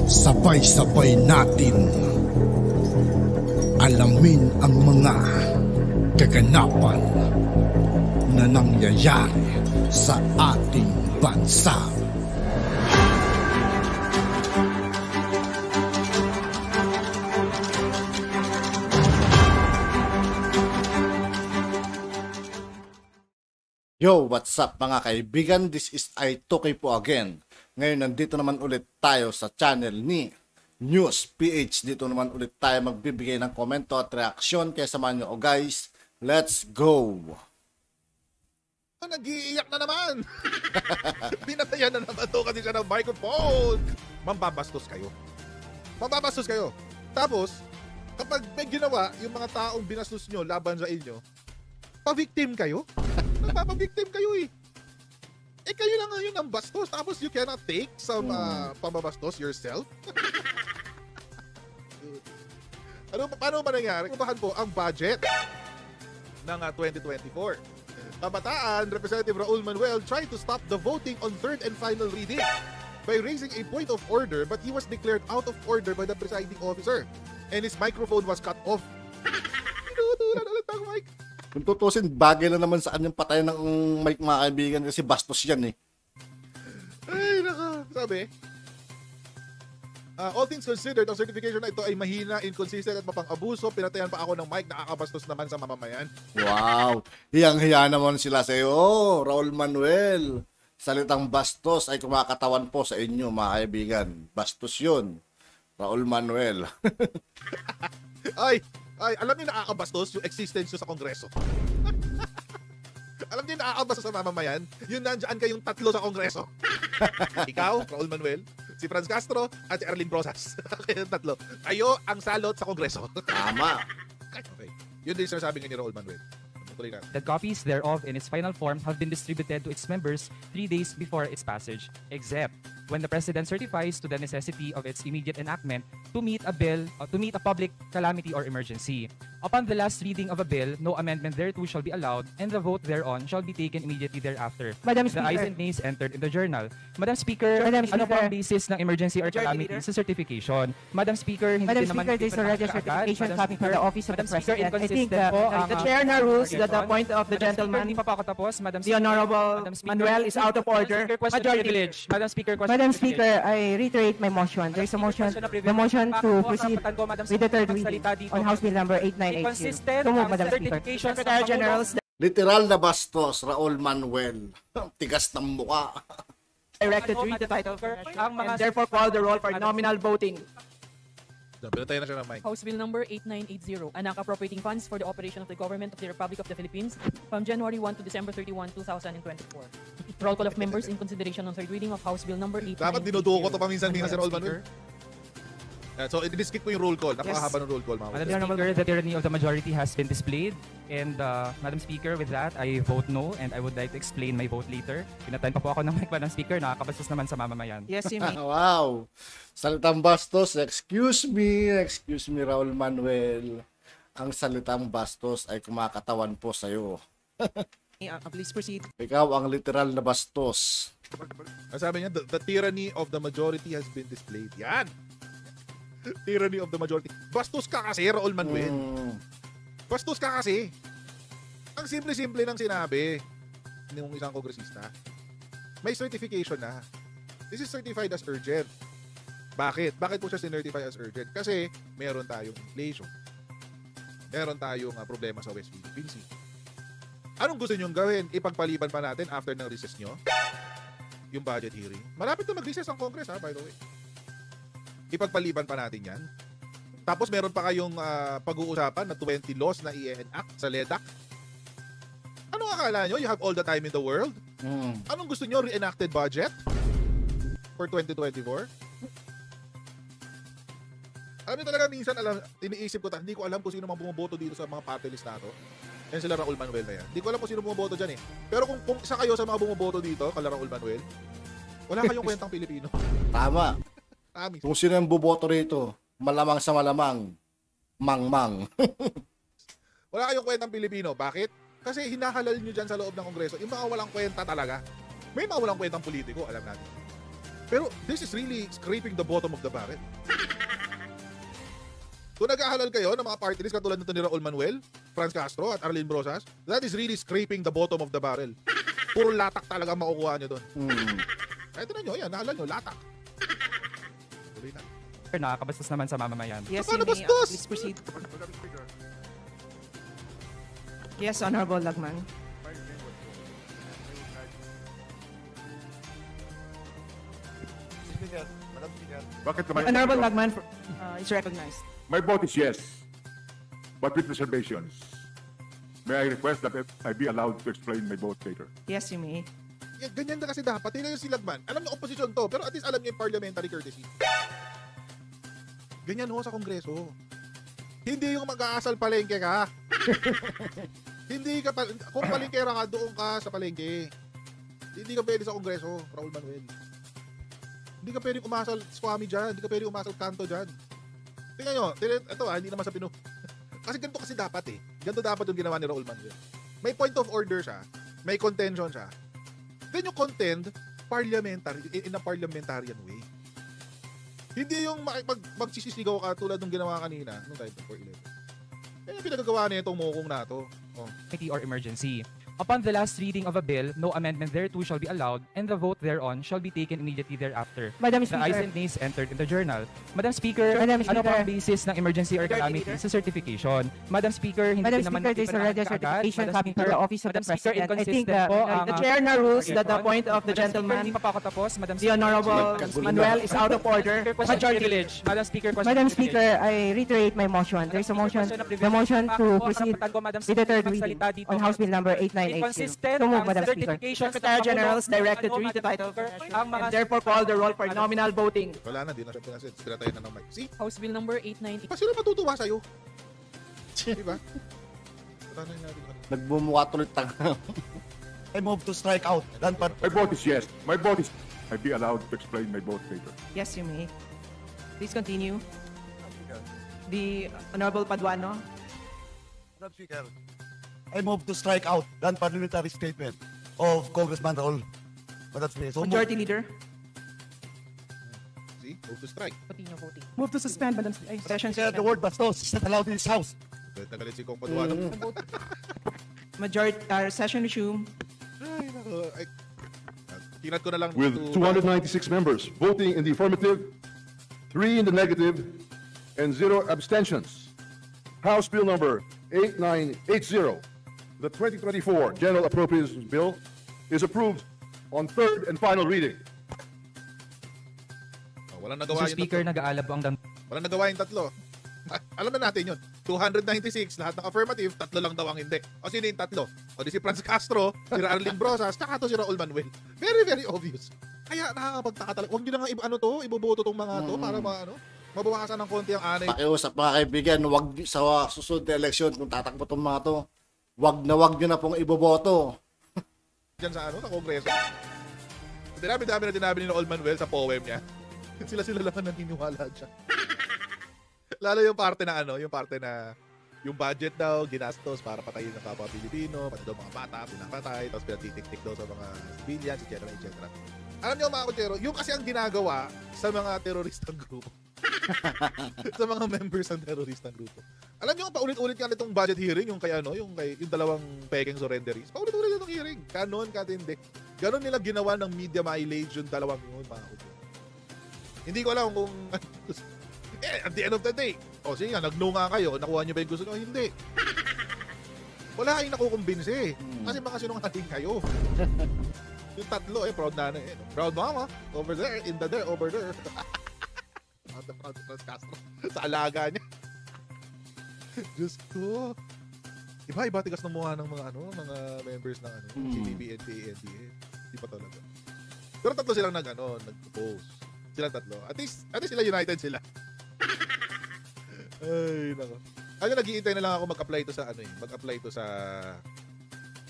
Sabay-sabay natin alamin ang mga kaganapan na nangyayari sa ating bansa. Yo, what's up mga kaibigan? This is I2K po again. Ngayon nandito naman ulit tayo sa channel ni News PH. Dito naman ulit tayo magbibigay ng komento at reaksyon. Kaya samahan nyo, guys, let's go! Nag-iiyak na naman! Binatayan na naman to kasi siya ng microphone! Mambabastos kayo. Mambabastos kayo. Tapos, kapag may ginawa yung mga taong binastos nyo laban sa inyo, pa-victim kayo? Nagpapabiktim kayo eh. Eh kayo lang ngayon ang bastos tapos you cannot take some pambabastos yourself? Paano ba nangyari? Kubahan po ang budget ng 2024. Kabataan, Representative Raul Manuel tried to stop the voting on third and final reading by raising a point of order, but he was declared out of order by the presiding officer and his microphone was cut off. Pinutulan ulit ang mic. Kung tutusin, bagay na naman sa kanyang patay ng mic mga kaibigan kasi bastos yan eh. Ay, naka. Sabi, all things considered, ang certification na ito ay mahina, inconsistent at mapang-abuso. Pinatayan pa ako ng mic, nakakabastos naman sa mamamayan. Wow! Hiyang-hiya naman sila sa iyo, Raul Manuel. Salitang bastos ay kumakatawan po sa inyo mga kaibigan. Bastos yun, Raul Manuel. Ay, alam niyo nakakabastos yung existence nyo sa Kongreso. Alam niyo nakakabastos sa mamamayan, yun nandiyan kayong tatlo sa Kongreso. Ikaw, Raul Manuel, si Franz Castro, at si Arlene Brosas. Kayong tatlo. Kayo ang salot sa Kongreso. Tama. Okay. Yun din sinasabi nga ni Raul Manuel. That copies thereof in its final form have been distributed to its members 3 days before its passage, except when the President certifies to the necessity of its immediate enactment to meet a public calamity or emergency. Upon the last reading of a bill, no amendment thereto shall be allowed, and the vote thereon shall be taken immediately thereafter. Madam The Speaker. ayes and nays entered in the journal. Madam Speaker, ano po ang basis ng emergency or calamity sa certification? Madam Speaker, hindi Madam din naman Speaker, there's already a certification coming from the Office of the Madam Speaker, President. I think inconsistent po ang the chair now rules that the point of the Madam Speaker, gentleman, hindi pa ako tapos. Madam the Speaker, Honorable Madam Speaker, Manuel, is out of order. Madam Speaker, question Majority. privilege. Madam Speaker, question Madam privilege. Speaker, I reiterate my motion. There's a motion, the motion to proceed with the third reading on House Bill number 8980. So move, Madam Speaker. Secretary General, Literal na bastos, Raul Manuel. Tigas ng mukha. directed to read the title and therefore call the roll for nominal voting. Pinatayan na siya ng mic. House Bill number 8980, an act appropriating funds for the operation of the government of the Republic of the Philippines from January 1 to December 31, 2024. Roll call of members in consideration on third reading of House Bill number 8980. Dapat dinuduko ko to paminsan-minsan si Raul Manuel. So, i-skip ko yung roll call. Napakahaba ng roll call, mga Madam Speaker, the tyranny of the majority has been displayed. And Madam Speaker, with that, I vote no and I would like to explain my vote later. Pinatayin pa po ako ng mic, Madam Speaker. Nakakabastos naman sa mamamayan. Yes, you may. Wow! Salitang bastos, excuse me, Raul Manuel. Ang salitang bastos ay kumakatawan po sa'yo. Please proceed. Ikaw ang literal na bastos. Sabi niya, the tyranny of the majority has been displayed. Yan! Tyranny of the majority. Bastos ka kasi, Raul Manuel. Bastos ka kasi. Ang simple-simple ng sinabi ng isang kongresista. May certification na. This is certified as urgent. Bakit? Bakit po siya sinertify as urgent? Kasi meron tayong inflation. Meron tayong problema sa West Philippine Sea. Anong gusto nyong gawin? Ipagpaliban pa natin after ng recess nyo? Yung budget hearing. Malapit na mag-recess ang Congress, by the way. Ipagpaliban pa natin yan. Tapos meron pa kayong pag-uusapan na 20 laws na i-enact sa LEDAC. Ano akala nyo? You have all the time in the world? Anong gusto nyo? Re-enacted budget? For 2024? Alam nyo talaga minsan, iniisip ko, hindi ko alam kung sino mga bumoboto dito sa mga party list na to. Yan sila Raul Manuel na yan. Hindi ko alam kung sino bumoboto dyan eh. Pero kung isa kayo sa mga bumoboto dito, kala Raul Manuel, wala kayong kwentang Pilipino. Tama. Kung sino yung buboto rito, malamang sa malamang, mangmang. Wala kayong kwentang Pilipino. Bakit? Kasi hinahalal nyo dyan sa loob ng Kongreso yung mga walang kwenta talaga. May mga walang kwentang politiko, alam natin. Pero this is really scraping the bottom of the barrel. Kung nag-aahalal kayo ng mga party list katulad nito ni Raul Manuel, Franz Castro at Arlene Brosas, that is really scraping the bottom of the barrel. Puro latak talaga ang makukuha nyo doon. Ito na nyo, yan, nahalal nyo, latak. Tuloy na. Nakakabastos naman sa mamamayan. Yes, Paano you may, bastos? please proceed. Yes, Honorable Lagman. Bakit naman? Honorable Lagman is recognized. My vote is yes, but with reservations. May I request that I be allowed to explain my vote later? Yes, you may. Yan, ganyan na kasi dapat. Tingnan nyo si Lagman. Alam nyo, opposition to, pero at least alam nyo yung parliamentary courtesy. Ganyan ho sa Kongreso. Hindi yung mag-aasal palengke ka. Hindi ka, kung palengkera ka, doon ka sa palengke. Hindi ka pwede sa Kongreso, Raul Manuel. Hindi ka pwede umasal Swami dyan. Hindi ka pwede umasal Kanto dyan. Tingnan nyo, ito hindi naman sa Pino. Kasi ganito kasi dapat eh. Ganito dapat yung ginawa ni Raul Manuel. May point of order siya. May contention siya. Then you contend parliamentary, in a parliamentarian way. Hindi yung magsisisigaw ka tulad ng ginawa kanina, nung time 411. Yan yung pinagagawa na itong mukong na to. Oh. Committee or emergency. Upon the last reading of a bill, no amendment thereto shall be allowed, and the vote thereon shall be taken immediately thereafter. Madam The ayes Speaker. and nays entered in the journal. Madam Speaker, Madam ano Speaker. pa ang basis ng emergency or Majority calamity Leader. sa certification? Madam Speaker, hindi Madam din naman Speaker, there's already a agad. certification Madam coming from Speaker, the Office of the Madam Speaker, President. I think inconsistent po ang the chair na rules that the point of the Madam Speaker, gentleman, hindi pa pa ako tapos. Madam the Speaker, Honorable Nagkagulo. Manuel, is out of order. question Majority privilege. Madam Speaker, question Madam privilege. Speaker, I reiterate my motion. There's a motion, the motion to proceed with the third reading on House Bill number 8980. Inconsistent So ang move, Madam Speaker. certification sa Secretary General is Pangulo. directed to Ano, read the Madam title Speaker, and ang mga therefore call the roll for nominal voting. Wala na, di na siya pinasit. Pinatayin na ng mic. See? House Bill number 890. Pa sila matutuwa sa'yo? Diba? Tanay natin. Nagbumuka tuloy tanga. I move to strike out. Dan par My vote is yes. My vote is... I be allowed to explain my vote later. Yes, you may. Please continue. The Honorable Paduano. Madam Speaker, I move to strike out the parliamentary statement of Congressman Raul. Madam Speaker, so Majority Leader. See? Move to strike. Continue voting. Move to suspend, Madam Speaker. Session Sir, the word bastos is not allowed in this house. Nagalit si Kong Paduano. Majority session resume. Ay, nako. Ay, kinat ko na lang. With to- 296 members voting in the affirmative, 3 in the negative, and 0 abstentions. House Bill number 8980, the 2024 General Appropriations Bill, is approved on third and final reading. Oh, walang nagawa Mr. yung Speaker, tatlo. nag-aalab po ang Walang nagawa yung tatlo. Alam na natin yun. 296, lahat ng affirmative, tatlo lang daw ang hindi. O sino yung tatlo? O di si Franz Castro, si Arlene Brosas, tsaka to si Raul Manuel. Very, very obvious. Kaya nakakapagtaka talaga. Huwag nyo na nga iboboto tong mga to para mabawasan ng konti ang anay. Pakiusap mga kaibigan, wag sa susunod na eleksyon kung tatakbo tong mga to, wag nyo na pong iboboto. Diyan sa Kongreso. Dinabi-dami na dinabi ni Raul Manuel sa poem niya. Sila-sila lang ang naniniwala dyan. Lalo yung parte na yung budget daw, ginastos para patayin ng kapwa Pilipino, pati daw mga bata, pinapatay, tapos pinatitik-tik daw sa mga civilians, etc. etc. Alam niyo mga kutsero, yung kasi ang ginagawa sa mga teroristang grupo. Sa mga members ng teroristang grupo. Alam niyo, paulit-ulit nga nitong budget hearing, yung yung dalawang peking surrenderies. Paulit-ulit itong hearing. Kanon, katindi. Ganon nila ginawa ng media mileage yung dalawang yun, mga kutsero. Hindi ko alam kung at the end of the day, sige nga, nag-no nga kayo, nakuha nyo ba yung gusto nyo? Hindi. Wala kayong nakukumbinsi. Kasi mga sinungaling kayo. Yung tatlo, proud na proud mama, over there, in the there, over there. Proud Franz Castro. Sa alaga niya. Diyos ko. Iba tigas ng mukha ng mga mga members ng CPP, NPA, NDA. Di pa talaga. Pero tatlo silang nag-propose. Silang tatlo. At least sila united sila. Ay, nako. Nag-iintay na lang ako mag-apply to sa mag-apply to sa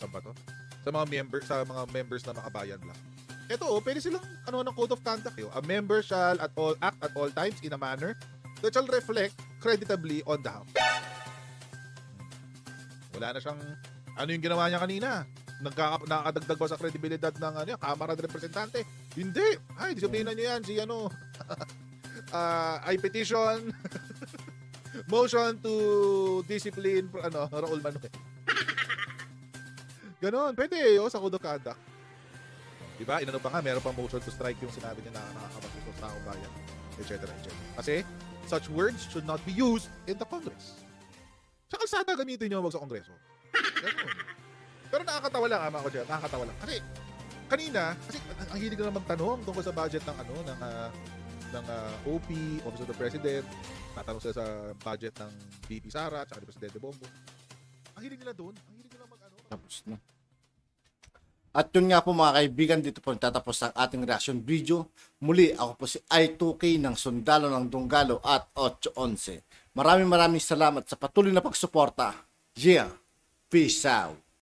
saan ba to? Sa mga members na makabayan lang. Ito, pwede silang ng code of conduct yo. A member shall act at all times in a manner that shall reflect creditably on the house. Wala na siyang yung ginawa niya kanina. nakakadagdag ba sa kredibilidad ng Kamara de Representante? Hindi. Ay, disiplina nyo yan. Si I petition motion to discipline Raul Manuel. Ganon. Pwede sa Code of Conduct. Diba? Inano pa nga, meron pa motion to strike yung sinabi niya na nakakabastos sa taong bayan, etc. Kasi, such words should not be used in the Congress. Sa kalsada gamitin nyo, wag sa Kongreso. Ganon. Pero nakakatawa lang, mga ko dyan. Nakakatawa lang. Kasi, kanina, ang hilig na magtanong tungkol sa budget ng OP, Office of the President, tatanong sila sa budget ng VP Sara, at ni Presidente Bongo. Ang hilig nila doon, ang hilig nila Tapos na. At yun nga po mga kaibigan, dito po nagtatapos ang ating reaction video. Muli, ako po si I2K ng Sundalo ng Dunggalo at 811. Maraming salamat sa patuloy na pagsuporta. Yeah, peace out.